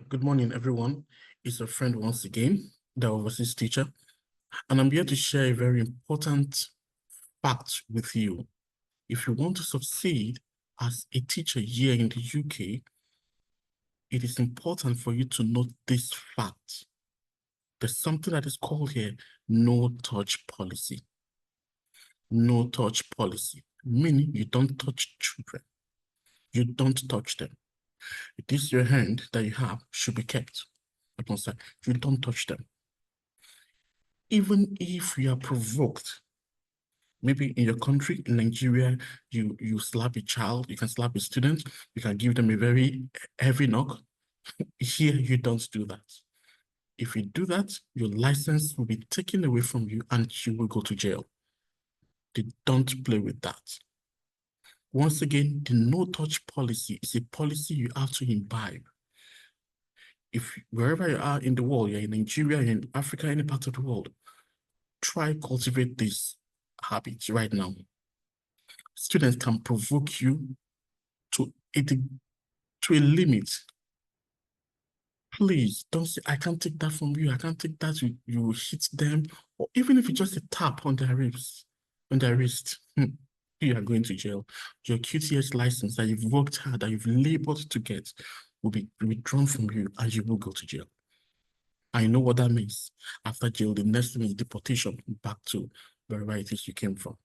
Good morning, everyone. It's a friend once again, the overseas teacher, and I'm here to share a very important fact with you. If you want to succeed as a teacher here in the UK, it is important for you to note this fact. There's something that is called here no-touch policy. No-touch policy, meaning you don't touch children. You don't touch them. This your hand that you have should be kept. You don't touch them. Even if you are provoked, maybe in your country, in Nigeria, you slap a child, you can slap a student, you can give them a very heavy knock. Here, you don't do that. If you do that, your license will be taken away from you and you will go to jail. They don't play with that. Once again, the no-touch policy is a policy you have to imbibe. If wherever you are in the world, you're in Nigeria, you're in Africa, any part of the world, try cultivate this habit right now. Students can provoke you to a limit. Please don't say, I can't take that from you. I can't take that. You will hit them. Or even if it's just a tap on their wrist, you are going to jail. Your QTS license that you've worked hard, that you've labored to get, will be withdrawn from you and you will go to jail. I know what that means. After jail, the next thing is deportation back to wherever it is you came from.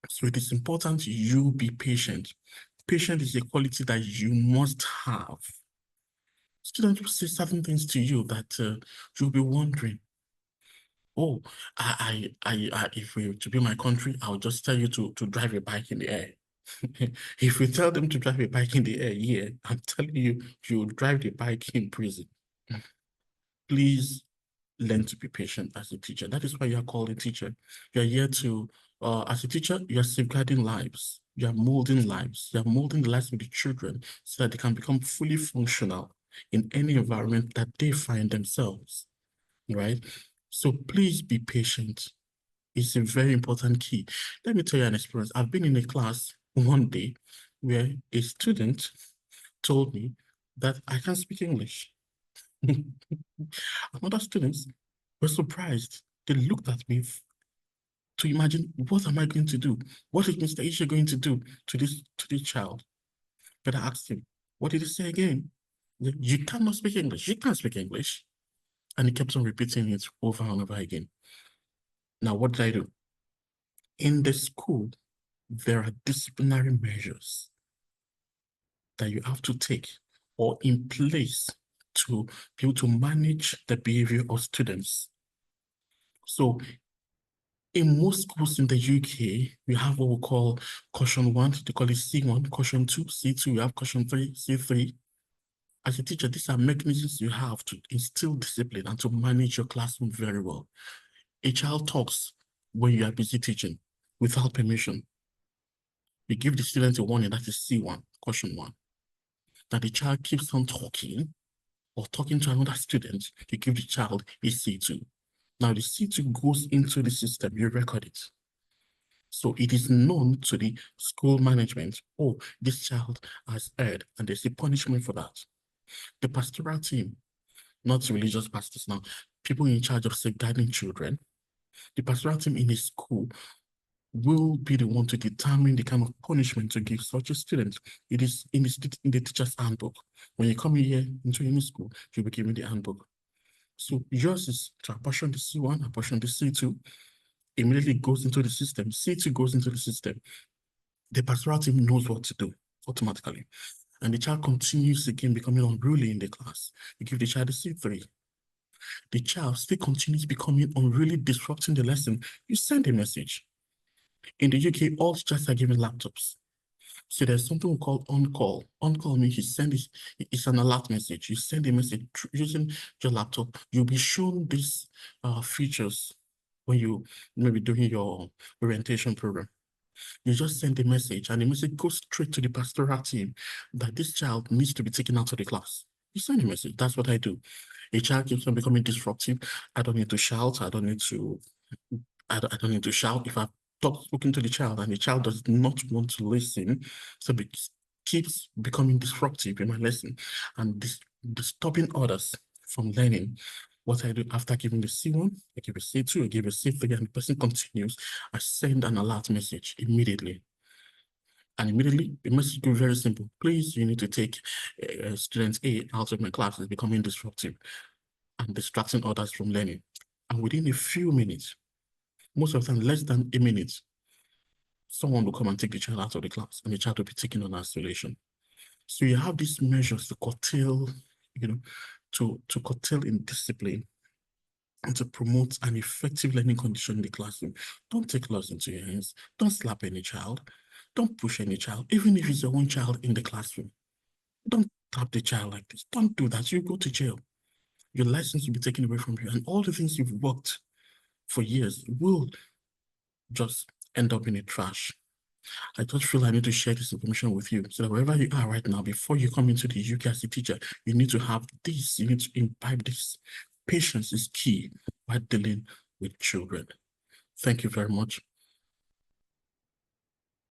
So it is important you be patient. Patience is a quality that you must have. Students will say certain things to you that you'll be wondering, oh, if we to be my country, I'll just tell you to drive a bike in the air. If you tell them to drive a bike in the air, yeah, I'm telling you, you'll drive the bike in prison. Please learn to be patient as a teacher. That is why you are called a teacher. You are here to, as a teacher, you are safeguarding lives. You are molding lives. You are molding the lives of the children so that they can become fully functional in any environment that they find themselves, right? So please be patient. It's a very important key. Let me tell you an experience. I've been in a class one day where a student told me that I can't speak English. Other students were surprised. They looked at me to imagine, what am I going to do? What is Mr. Isha going to do to this child? But I asked him, what did he say again? You cannot speak English. You can't speak English. And he kept on repeating it over and over again. Now, what did I do? In the school, there are disciplinary measures that you have to take or in place to be able to manage the behavior of students. So in most schools in the UK, we have what we call caution 1, they call it C1, caution 2, C2, we have caution 3, C3. As a teacher, these are mechanisms you have to instill discipline and to manage your classroom very well. A child talks when you are busy teaching without permission. You give the student a warning, that is C1, caution 1. That the child keeps on talking or talking to another student, you give the child a C2. Now the C2 goes into the system, you record it. So it is known to the school management, oh, this child has erred, and there's a punishment for that. The pastoral team, not religious pastors now, people in charge of safeguarding children, the pastoral team in a school will be the one to determine the kind of punishment to give such a student. It is in the teacher's handbook. When you come here into any school, you'll be given the handbook. So yours is to apportion the C1, apportion the C2, immediately goes into the system. C2 goes into the system. The pastoral team knows what to do automatically. And the child continues again becoming unruly in the class. You give the child a C3. The child still continues becoming unruly, disrupting the lesson. You send a message. In the UK, all teachers are given laptops. So there's something we call on-call. On-call means you send this, it's an alert message. You send a message using your laptop. You'll be shown these features when you maybe doing your orientation program. You just send a message and the message goes straight to the pastoral team that this child needs to be taken out of the class. You send a message. That's what I do. A child keeps on becoming disruptive. I don't need to shout. I don't need to shout. If I've spoken to the child and the child does not want to listen, so it keeps becoming disruptive in my lesson. And disturbing others from learning. What I do after giving the C1, I give a C2, I give a C3, and the person continues, I send an alert message immediately. And immediately, the message goes very simple. Please, you need to take student A out of my class. It's becoming disruptive and distracting others from learning. And within a few minutes, most of the time, less than a minute, someone will come and take the child out of the class, and the child will be taken on isolation. So you have these measures to curtail, to curtail indiscipline and to promote an effective learning condition in the classroom. Don't take laws into your hands. Don't slap any child. Don't push any child, even if it's your own child in the classroom. Don't tap the child like this. Don't do that. You go to jail. Your license will be taken away from you, and all the things you've worked for years will just end up in the trash. I just feel I need to share this information with you so that wherever you are right now, before you come into the UK as a teacher, you need to have this, you need to imbibe this. Patience is key while dealing with children. Thank you very much.